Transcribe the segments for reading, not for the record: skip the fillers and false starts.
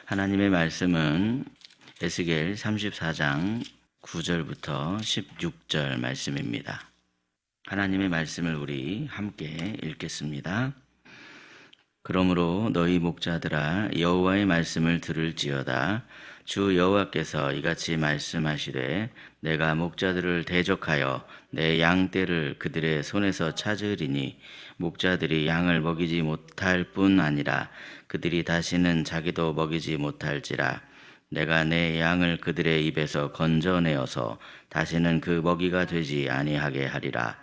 하나님의 말씀은 에스겔 34장 9절부터 16절 말씀입니다. 하나님의 말씀을 우리 함께 읽겠습니다. 그러므로 너희 목자들아 여호와의 말씀을 들을지어다. 주 여호와께서 이같이 말씀하시되 내가 목자들을 대적하여 내 양떼를 그들의 손에서 찾으리니 목자들이 양을 먹이지 못할 뿐 아니라 그들이 다시는 자기도 먹이지 못할지라. 내가 내 양을 그들의 입에서 건져내어서 다시는 그 먹이가 되지 아니하게 하리라.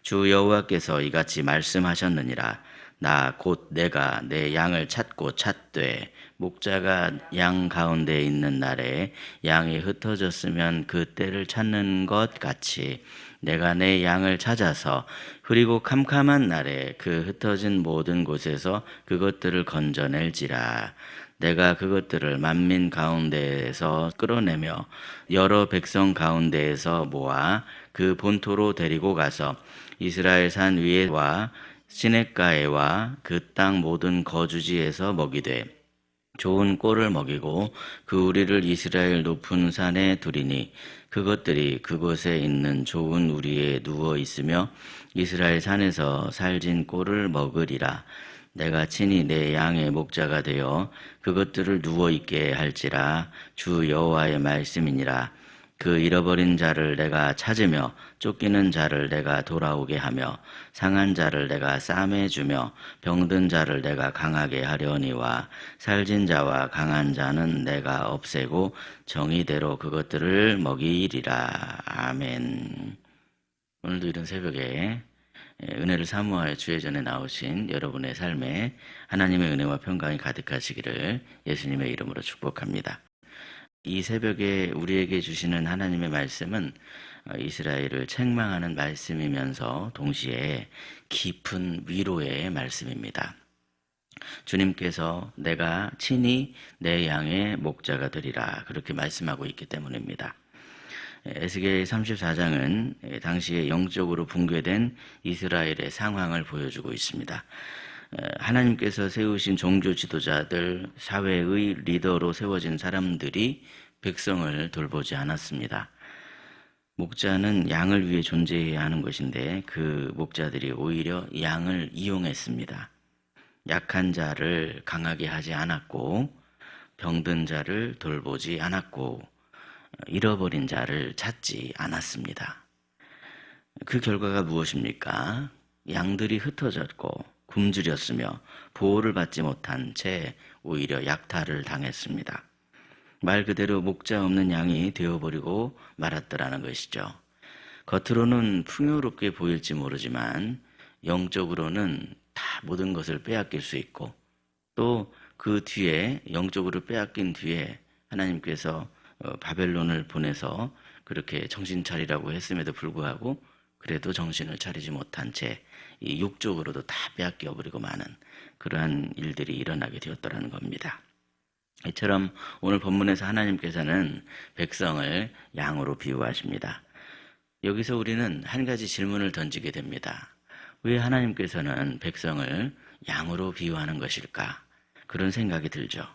주 여호와께서 이같이 말씀하셨느니라. 나 곧 내가 내 양을 찾고 찾되 목자가 양 가운데 있는 날에 양이 흩어졌으면 그 때를 찾는 것 같이 내가 내 양을 찾아서 흐리고 캄캄한 날에 그 흩어진 모든 곳에서 그것들을 건져낼지라. 내가 그것들을 만민 가운데에서 끌어내며 여러 백성 가운데에서 모아 그 본토로 데리고 가서 이스라엘 산 위에와 시냇가에와 그 땅 모든 거주지에서 먹이되 좋은 꼴을 먹이고 그 우리를 이스라엘 높은 산에 두리니 그것들이 그곳에 있는 좋은 우리에 누워 있으며 이스라엘 산에서 살진 꼴을 먹으리라. 내가 친히 내 양의 목자가 되어 그것들을 누워 있게 할지라. 주 여호와의 말씀이니라. 그 잃어버린 자를 내가 찾으며 쫓기는 자를 내가 돌아오게 하며 상한 자를 내가 싸매주며 병든 자를 내가 강하게 하려니와 살진 자와 강한 자는 내가 없애고 정의대로 그것들을 먹이리라. 아멘. 오늘도 이런 새벽에 은혜를 사모하여 주의 전에 나오신 여러분의 삶에 하나님의 은혜와 평강이 가득하시기를 예수님의 이름으로 축복합니다. 이 새벽에 우리에게 주시는 하나님의 말씀은 이스라엘을 책망하는 말씀이면서 동시에 깊은 위로의 말씀입니다. 주님께서 내가 친히 내 양의 목자가 되리라 그렇게 말씀하고 있기 때문입니다. 에스겔 34장은 당시에 영적으로 붕괴된 이스라엘의 상황을 보여주고 있습니다. 하나님께서 세우신 종교 지도자들, 사회의 리더로 세워진 사람들이 백성을 돌보지 않았습니다. 목자는 양을 위해 존재해야 하는 것인데 그 목자들이 오히려 양을 이용했습니다. 약한 자를 강하게 하지 않았고 병든 자를 돌보지 않았고 잃어버린 자를 찾지 않았습니다. 그 결과가 무엇입니까? 양들이 흩어졌고 굶주렸으며 보호를 받지 못한 채 오히려 약탈을 당했습니다. 말 그대로 목자 없는 양이 되어버리고 말았더라는 것이죠. 겉으로는 풍요롭게 보일지 모르지만 영적으로는 다 모든 것을 빼앗길 수 있고 또 그 뒤에 영적으로 빼앗긴 뒤에 하나님께서 바벨론을 보내서 그렇게 정신 차리라고 했음에도 불구하고 그래도 정신을 차리지 못한 채 이 육적으로도 다 빼앗겨 버리고 마는 그러한 일들이 일어나게 되었더라는 겁니다. 이처럼 오늘 본문에서 하나님께서는 백성을 양으로 비유하십니다. 여기서 우리는 한 가지 질문을 던지게 됩니다. 왜 하나님께서는 백성을 양으로 비유하는 것일까? 그런 생각이 들죠.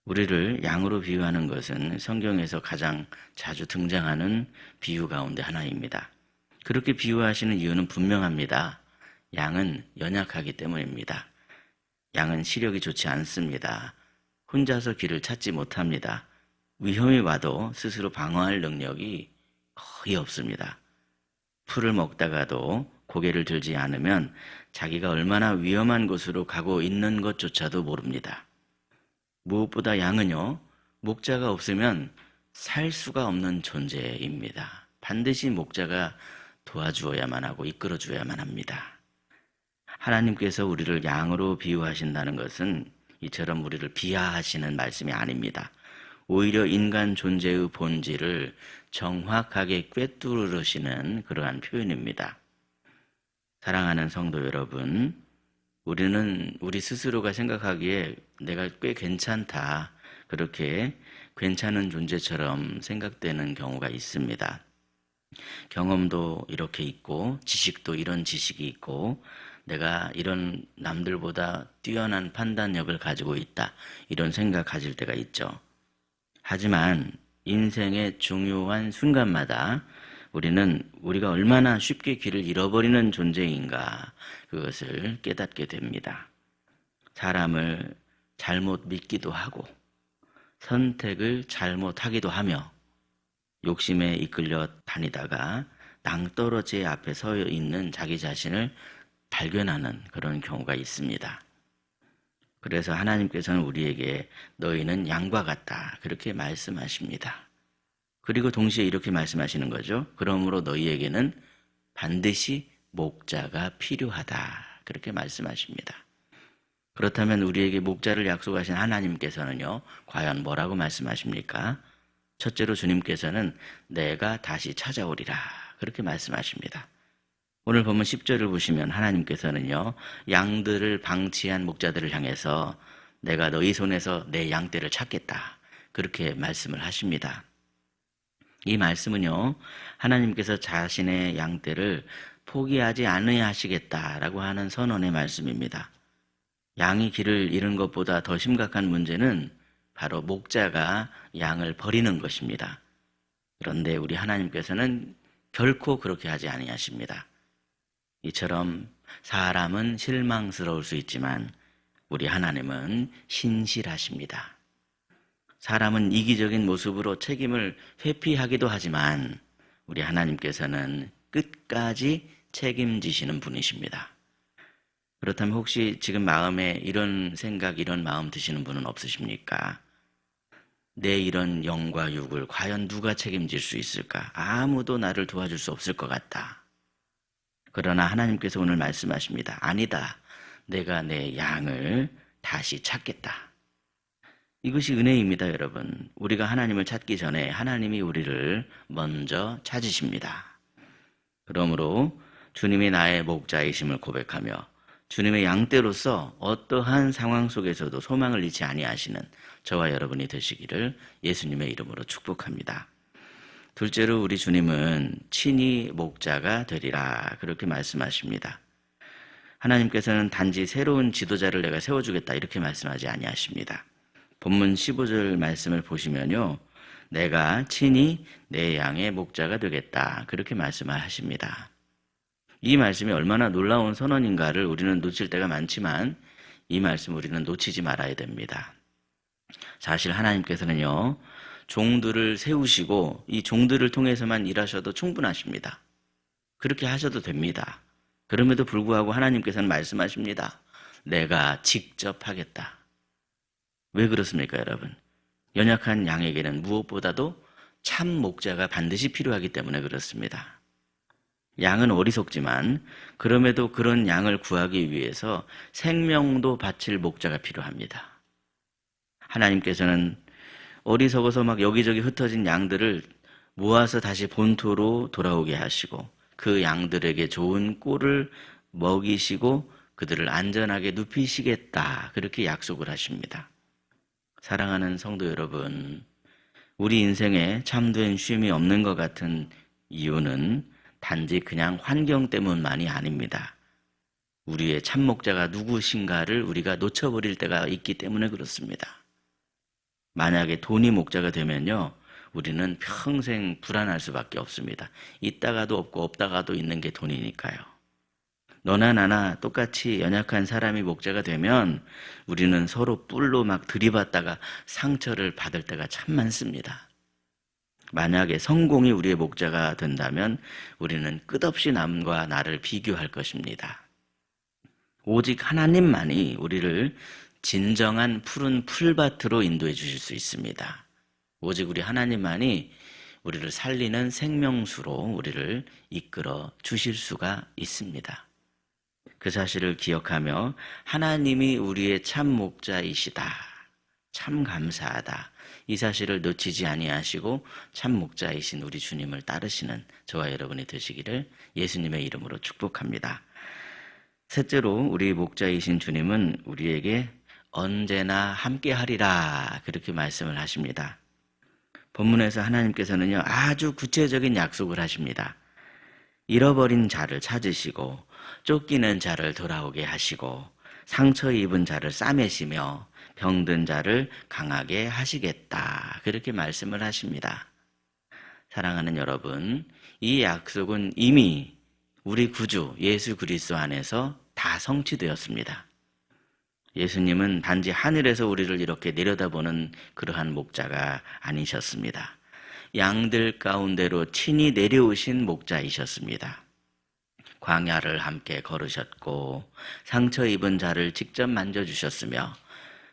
우리를 양으로 비유하는 것은 성경에서 가장 자주 등장하는 비유 가운데 하나입니다. 그렇게 비유하시는 이유는 분명합니다. 양은 연약하기 때문입니다. 양은 시력이 좋지 않습니다. 혼자서 길을 찾지 못합니다. 위험이 와도 스스로 방어할 능력이 거의 없습니다. 풀을 먹다가도 고개를 들지 않으면 자기가 얼마나 위험한 곳으로 가고 있는 것조차도 모릅니다. 무엇보다 양은요, 목자가 없으면 살 수가 없는 존재입니다. 반드시 목자가 도와주어야만 하고 이끌어줘야만 합니다. 하나님께서 우리를 양으로 비유하신다는 것은 이처럼 우리를 비하하시는 말씀이 아닙니다. 오히려 인간 존재의 본질을 정확하게 꿰뚫으시는 그러한 표현입니다. 사랑하는 성도 여러분, 우리는 우리 스스로가 생각하기에 내가 꽤 괜찮다, 그렇게 괜찮은 존재처럼 생각되는 경우가 있습니다. 경험도 이렇게 있고 지식도 이런 지식이 있고 내가 이런 남들보다 뛰어난 판단력을 가지고 있다. 이런 생각 가질 때가 있죠. 하지만 인생의 중요한 순간마다 우리는 우리가 얼마나 쉽게 길을 잃어버리는 존재인가 그것을 깨닫게 됩니다. 사람을 잘못 믿기도 하고 선택을 잘못하기도 하며 욕심에 이끌려 다니다가 낭떠러지 앞에 서 있는 자기 자신을 발견하는 그런 경우가 있습니다. 그래서 하나님께서는 우리에게 너희는 양과 같다 그렇게 말씀하십니다. 그리고 동시에 이렇게 말씀하시는 거죠. 그러므로 너희에게는 반드시 목자가 필요하다 그렇게 말씀하십니다. 그렇다면 우리에게 목자를 약속하신 하나님께서는요, 과연 뭐라고 말씀하십니까? 첫째로 주님께서는 내가 다시 찾아오리라 그렇게 말씀하십니다. 오늘 본문 10절을 보시면 하나님께서는요, 양들을 방치한 목자들을 향해서 내가 너희 손에서 내 양떼를 찾겠다 그렇게 말씀을 하십니다. 이 말씀은요, 하나님께서 자신의 양떼를 포기하지 않으시겠다라고 하는 선언의 말씀입니다. 양이 길을 잃은 것보다 더 심각한 문제는 바로 목자가 양을 버리는 것입니다. 그런데 우리 하나님께서는 결코 그렇게 하지 아니하십니다. 이처럼 사람은 실망스러울 수 있지만 우리 하나님은 신실하십니다. 사람은 이기적인 모습으로 책임을 회피하기도 하지만 우리 하나님께서는 끝까지 책임지시는 분이십니다. 그렇다면 혹시 지금 마음에 이런 생각, 이런 마음 드시는 분은 없으십니까? 내 이런 영과 육을 과연 누가 책임질 수 있을까? 아무도 나를 도와줄 수 없을 것 같다. 그러나 하나님께서 오늘 말씀하십니다. 아니다. 내가 내 양을 다시 찾겠다. 이것이 은혜입니다, 여러분. 우리가 하나님을 찾기 전에 하나님이 우리를 먼저 찾으십니다. 그러므로 주님이 나의 목자이심을 고백하며 주님의 양떼로서 어떠한 상황 속에서도 소망을 잃지 아니하시는 저와 여러분이 되시기를 예수님의 이름으로 축복합니다. 둘째로 우리 주님은 친히 목자가 되리라 그렇게 말씀하십니다. 하나님께서는 단지 새로운 지도자를 내가 세워주겠다 이렇게 말씀하지 아니하십니다. 본문 15절 말씀을 보시면요, 내가 친히 내 양의 목자가 되겠다 그렇게 말씀을 하십니다. 이 말씀이 얼마나 놀라운 선언인가를 우리는 놓칠 때가 많지만 이 말씀 우리는 놓치지 말아야 됩니다. 사실 하나님께서는요, 종들을 세우시고 이 종들을 통해서만 일하셔도 충분하십니다. 그렇게 하셔도 됩니다. 그럼에도 불구하고 하나님께서는 말씀하십니다. 내가 직접 하겠다. 왜 그렇습니까, 여러분? 연약한 양에게는 무엇보다도 참 목자가 반드시 필요하기 때문에 그렇습니다. 양은 어리석지만 그럼에도 그런 양을 구하기 위해서 생명도 바칠 목자가 필요합니다. 하나님께서는 어리석어서 막 여기저기 흩어진 양들을 모아서 다시 본토로 돌아오게 하시고 그 양들에게 좋은 꿀을 먹이시고 그들을 안전하게 눕히시겠다 그렇게 약속을 하십니다. 사랑하는 성도 여러분, 우리 인생에 참된 쉼이 없는 것 같은 이유는 단지 그냥 환경 때문만이 아닙니다. 우리의 참목자가 누구신가를 우리가 놓쳐버릴 때가 있기 때문에 그렇습니다. 만약에 돈이 목자가 되면요, 우리는 평생 불안할 수밖에 없습니다. 있다가도 없고 없다가도 있는 게 돈이니까요. 너나 나나 똑같이 연약한 사람이 목자가 되면 우리는 서로 뿔로 막 들이받다가 상처를 받을 때가 참 많습니다. 만약에 성공이 우리의 목자가 된다면 우리는 끝없이 남과 나를 비교할 것입니다. 오직 하나님만이 우리를 진정한 푸른 풀밭으로 인도해 주실 수 있습니다. 오직 우리 하나님만이 우리를 살리는 생명수로 우리를 이끌어 주실 수가 있습니다. 그 사실을 기억하며 하나님이 우리의 참 목자이시다, 참 감사하다, 이 사실을 놓치지 아니하시고 참 목자이신 우리 주님을 따르시는 저와 여러분이 되시기를 예수님의 이름으로 축복합니다. 셋째로 우리 목자이신 주님은 우리에게 언제나 함께하리라 그렇게 말씀을 하십니다. 본문에서 하나님께서는요, 아주 구체적인 약속을 하십니다. 잃어버린 자를 찾으시고 쫓기는 자를 돌아오게 하시고 상처 입은 자를 싸매시며 병든 자를 강하게 하시겠다. 그렇게 말씀을 하십니다. 사랑하는 여러분, 이 약속은 이미 우리 구주 예수 그리스도 안에서 다 성취되었습니다. 예수님은 단지 하늘에서 우리를 이렇게 내려다보는 그러한 목자가 아니셨습니다. 양들 가운데로 친히 내려오신 목자이셨습니다. 광야를 함께 걸으셨고 상처 입은 자를 직접 만져주셨으며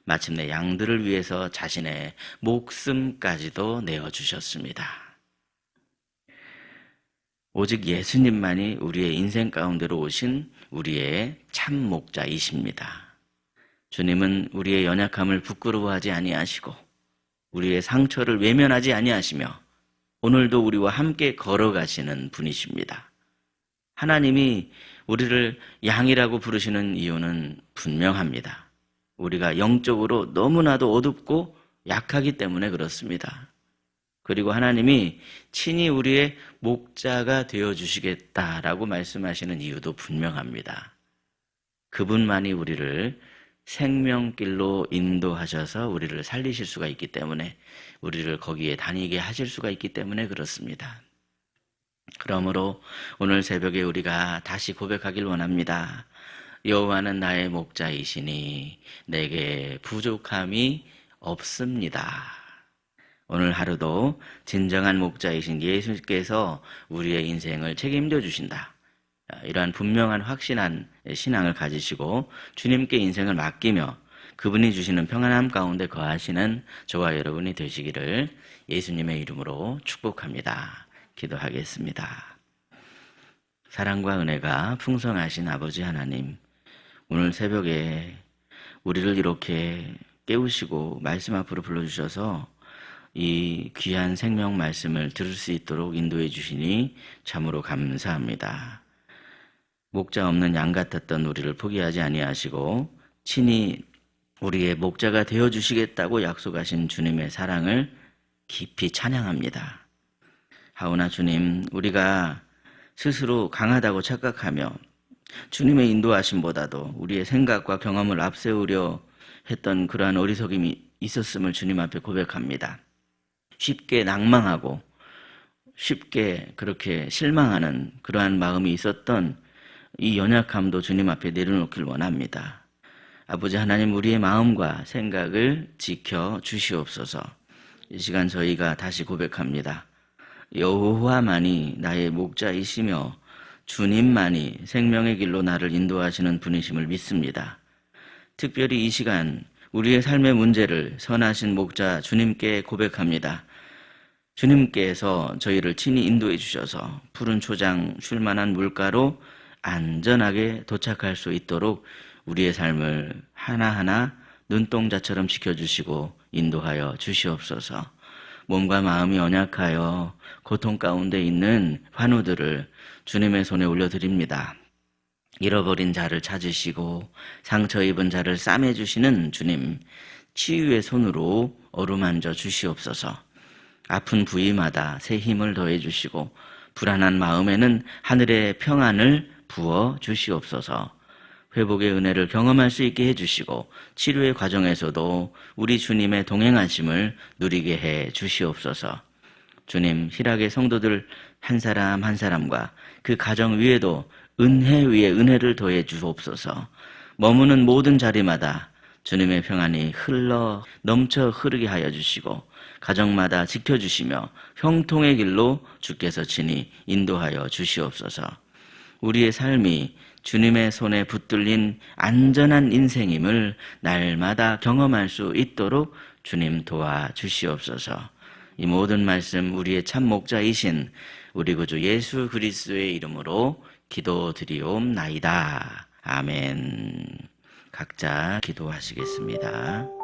마침내 양들을 위해서 자신의 목숨까지도 내어주셨습니다. 오직 예수님만이 우리의 인생 가운데로 오신 우리의 참 목자이십니다. 주님은 우리의 연약함을 부끄러워하지 아니하시고 우리의 상처를 외면하지 아니하시며 오늘도 우리와 함께 걸어가시는 분이십니다. 하나님이 우리를 양이라고 부르시는 이유는 분명합니다. 우리가 영적으로 너무나도 어둡고 약하기 때문에 그렇습니다. 그리고 하나님이 친히 우리의 목자가 되어주시겠다라고 말씀하시는 이유도 분명합니다. 그분만이 우리를 생명길로 인도하셔서 우리를 살리실 수가 있기 때문에 우리를 거기에 다니게 하실 수가 있기 때문에 그렇습니다. 그러므로 오늘 새벽에 우리가 다시 고백하길 원합니다. 여호와는 나의 목자이시니 내게 부족함이 없습니다. 오늘 하루도 진정한 목자이신 예수께서 우리의 인생을 책임져 주신다. 이러한 분명한 확신한 신앙을 가지시고 주님께 인생을 맡기며 그분이 주시는 평안함 가운데 거하시는 저와 여러분이 되시기를 예수님의 이름으로 축복합니다. 기도하겠습니다. 사랑과 은혜가 풍성하신 아버지 하나님, 오늘 새벽에 우리를 이렇게 깨우시고 말씀 앞으로 불러주셔서 이 귀한 생명 말씀을 들을 수 있도록 인도해 주시니 참으로 감사합니다. 목자 없는 양 같았던 우리를 포기하지 아니하시고 친히 우리의 목자가 되어주시겠다고 약속하신 주님의 사랑을 깊이 찬양합니다. 하오나 주님, 우리가 스스로 강하다고 착각하며 주님의 인도하심보다도 우리의 생각과 경험을 앞세우려 했던 그러한 어리석임이 있었음을 주님 앞에 고백합니다. 쉽게 낭망하고 쉽게 그렇게 실망하는 그러한 마음이 있었던 이 연약함도 주님 앞에 내려놓길 원합니다. 아버지 하나님, 우리의 마음과 생각을 지켜 주시옵소서. 이 시간 저희가 다시 고백합니다. 여호와만이 나의 목자이시며 주님만이 생명의 길로 나를 인도하시는 분이심을 믿습니다. 특별히 이 시간 우리의 삶의 문제를 선하신 목자 주님께 고백합니다. 주님께서 저희를 친히 인도해 주셔서 푸른 초장 쉴 만한 물가로 안전하게 도착할 수 있도록 우리의 삶을 하나하나 눈동자처럼 지켜주시고 인도하여 주시옵소서. 몸과 마음이 연약하여 고통 가운데 있는 환우들을 주님의 손에 올려드립니다. 잃어버린 자를 찾으시고 상처 입은 자를 싸매주시는 주님, 치유의 손으로 어루만져 주시옵소서. 아픈 부위마다 새 힘을 더해 주시고 불안한 마음에는 하늘의 평안을 부어 주시옵소서. 회복의 은혜를 경험할 수 있게 해주시고 치료의 과정에서도 우리 주님의 동행하심을 누리게 해 주시옵소서. 주님, 희락의 성도들 한 사람 한 사람과 그 가정 위에도 은혜 위에 은혜를 더해 주옵소서. 머무는 모든 자리마다 주님의 평안이 흘러 넘쳐 흐르게 하여 주시고 가정마다 지켜주시며 형통의 길로 주께서 친히 인도하여 주시옵소서. 우리의 삶이 주님의 손에 붙들린 안전한 인생임을 날마다 경험할 수 있도록 주님 도와주시옵소서. 이 모든 말씀 우리의 참 목자이신 우리 구주 예수 그리스도의 이름으로 기도드리옵나이다. 아멘. 각자 기도하시겠습니다.